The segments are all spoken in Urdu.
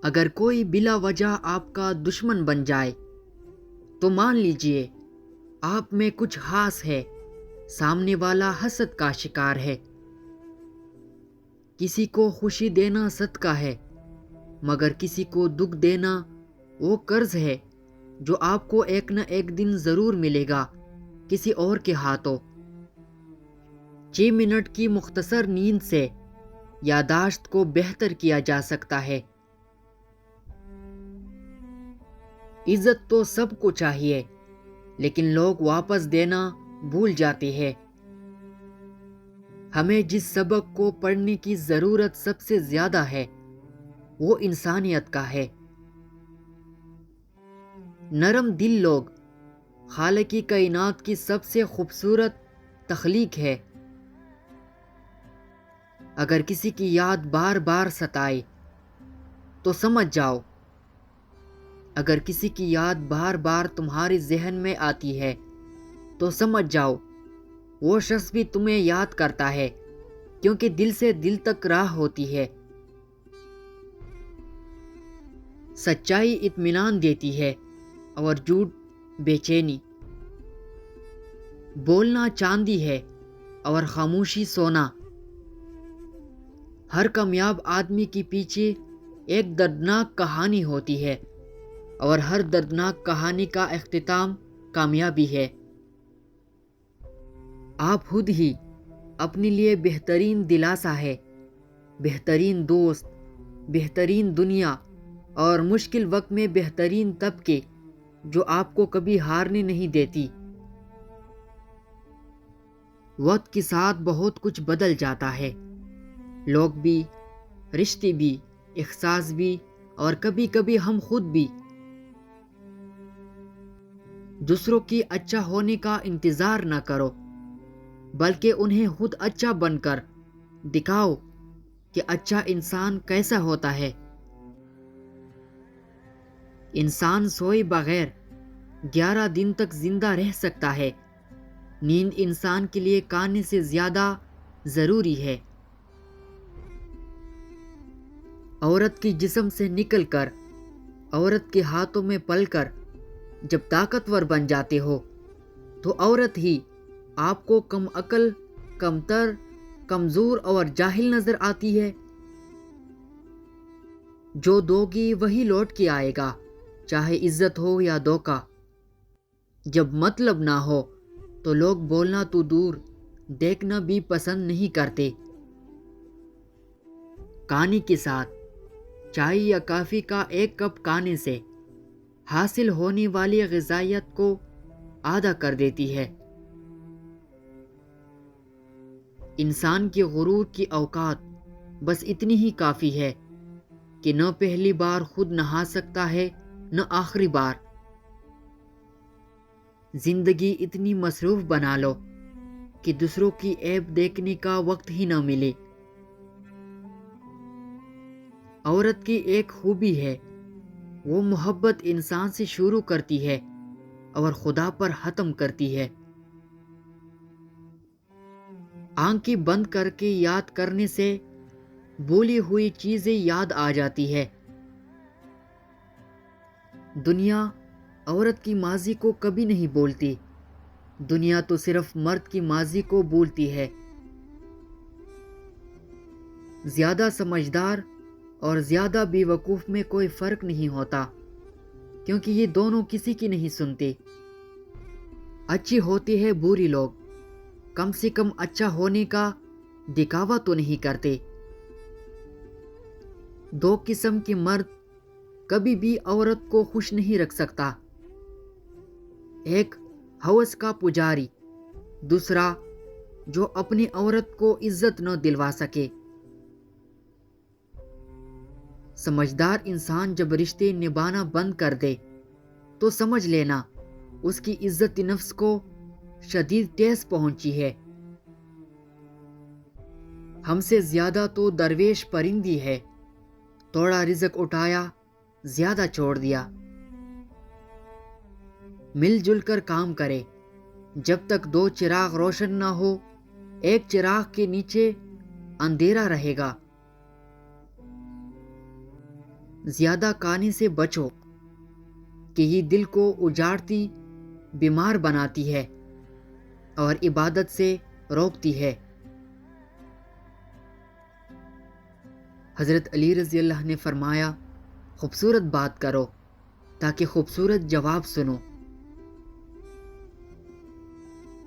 اگر کوئی بلا وجہ آپ کا دشمن بن جائے تو مان لیجئے آپ میں کچھ خاص ہے، سامنے والا حسد کا شکار ہے۔ کسی کو خوشی دینا صدقہ ہے، مگر کسی کو دکھ دینا وہ قرض ہے جو آپ کو ایک نہ ایک دن ضرور ملے گا کسی اور کے ہاتھوں۔ 6 منٹ کی مختصر نیند سے یادداشت کو بہتر کیا جا سکتا ہے۔ عزت تو سب کو چاہیے، لیکن لوگ واپس دینا بھول جاتے ہیں۔ ہمیں جس سبق کو پڑھنے کی ضرورت سب سے زیادہ ہے وہ انسانیت کا ہے۔ نرم دل لوگ خالق کائنات کی سب سے خوبصورت تخلیق ہے۔ اگر کسی کی یاد بار بار ستائے تو سمجھ جاؤ، اگر کسی کی یاد بار بار تمہارے ذہن میں آتی ہے تو سمجھ جاؤ وہ شخص بھی تمہیں یاد کرتا ہے، کیونکہ دل سے دل تک راہ ہوتی ہے۔ سچائی اطمینان دیتی ہے اور جھوٹ بے چینی۔ بولنا چاندی ہے اور خاموشی سونا۔ ہر کامیاب آدمی کے پیچھے ایک دردناک کہانی ہوتی ہے، اور ہر دردناک کہانی کا اختتام کامیابی ہے۔ آپ خود ہی اپنے لیے بہترین دلاسا ہے، بہترین دوست، بہترین دنیا اور مشکل وقت میں بہترین طبقے جو آپ کو کبھی ہارنے نہیں دیتی۔ وقت کے ساتھ بہت کچھ بدل جاتا ہے، لوگ بھی، رشتے بھی، احساس بھی، اور کبھی کبھی ہم خود بھی۔ دوسروں کی اچھا ہونے کا انتظار نہ کرو، بلکہ انہیں خود اچھا بن کر دکھاؤ کہ اچھا انسان کیسا ہوتا ہے۔ انسان سوئے بغیر 11 دن تک زندہ رہ سکتا ہے۔ نیند انسان کے لیے کھانے سے زیادہ ضروری ہے۔ عورت کی جسم سے نکل کر عورت کے ہاتھوں میں پل کر جب طاقتور بن جاتے ہو تو عورت ہی آپ کو کم عقل، کمتر، کمزور اور جاہل نظر آتی ہے۔ جو دو گی وہی لوٹ کے آئے گا، چاہے عزت ہو یا دھوکہ۔ جب مطلب نہ ہو تو لوگ بولنا تو دور دیکھنا بھی پسند نہیں کرتے۔ کھانے کے ساتھ چائے یا کافی کا ایک کپ کھانے سے حاصل ہونے والی غذائیت کو آدھا کر دیتی ہے۔ انسان کے غرور کی اوقات بس اتنی ہی کافی ہے کہ نہ پہلی بار خود نہا سکتا ہے نہ آخری بار۔ زندگی اتنی مصروف بنا لو کہ دوسروں کی عیب دیکھنے کا وقت ہی نہ ملے۔ عورت کی ایک خوبی ہے، وہ محبت انسان سے شروع کرتی ہے اور خدا پر ختم کرتی ہے۔ آنکھیں بند کر کے یاد کرنے سے بھولی ہوئی چیزیں یاد آ جاتی ہے۔ دنیا عورت کی ماضی کو کبھی نہیں بولتی، دنیا تو صرف مرد کی ماضی کو بولتی ہے۔ زیادہ سمجھدار اور زیادہ بے وقوف میں کوئی فرق نہیں ہوتا، کیونکہ یہ دونوں کسی کی نہیں سنتے۔ اچھی ہوتی ہے بری لوگ کم سے کم اچھا ہونے کا دکھاوا تو نہیں کرتے۔ دو قسم کے مرد کبھی بھی عورت کو خوش نہیں رکھ سکتا، ایک ہوس کا پجاری، دوسرا جو اپنی عورت کو عزت نہ دلوا سکے۔ سمجھدار انسان جب رشتے نبھانا بند کر دے تو سمجھ لینا اس کی عزت نفس کو شدید ٹھیس پہنچی ہے۔ ہم سے زیادہ تو درویش پرندی ہے، تھوڑا رزق اٹھایا زیادہ چھوڑ دیا۔ مل جل کر کام کرے، جب تک 2 چراغ روشن نہ ہو ایک چراغ کے نیچے اندھیرا رہے گا۔ زیادہ کھانے سے بچو کہ یہ دل کو اجاڑتی، بیمار بناتی ہے اور عبادت سے روکتی ہے۔ حضرت علی رضی اللہ نے فرمایا، خوبصورت بات کرو تاکہ خوبصورت جواب سنو۔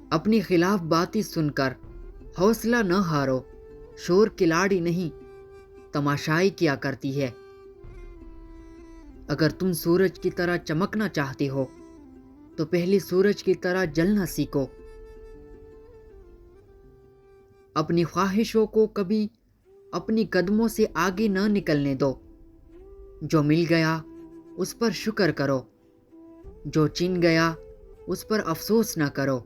اپنی خلاف باتیں سن کر حوصلہ نہ ہارو، شور کلاڑی نہیں تماشائی کیا کرتی ہے۔ اگر تم سورج کی طرح چمکنا چاہتے ہو تو پہلے سورج کی طرح جلنا سیکھو۔ اپنی خواہشوں کو کبھی اپنی قدموں سے آگے نہ نکلنے دو۔ جو مل گیا اس پر شکر کرو، جو چن گیا اس پر افسوس نہ کرو۔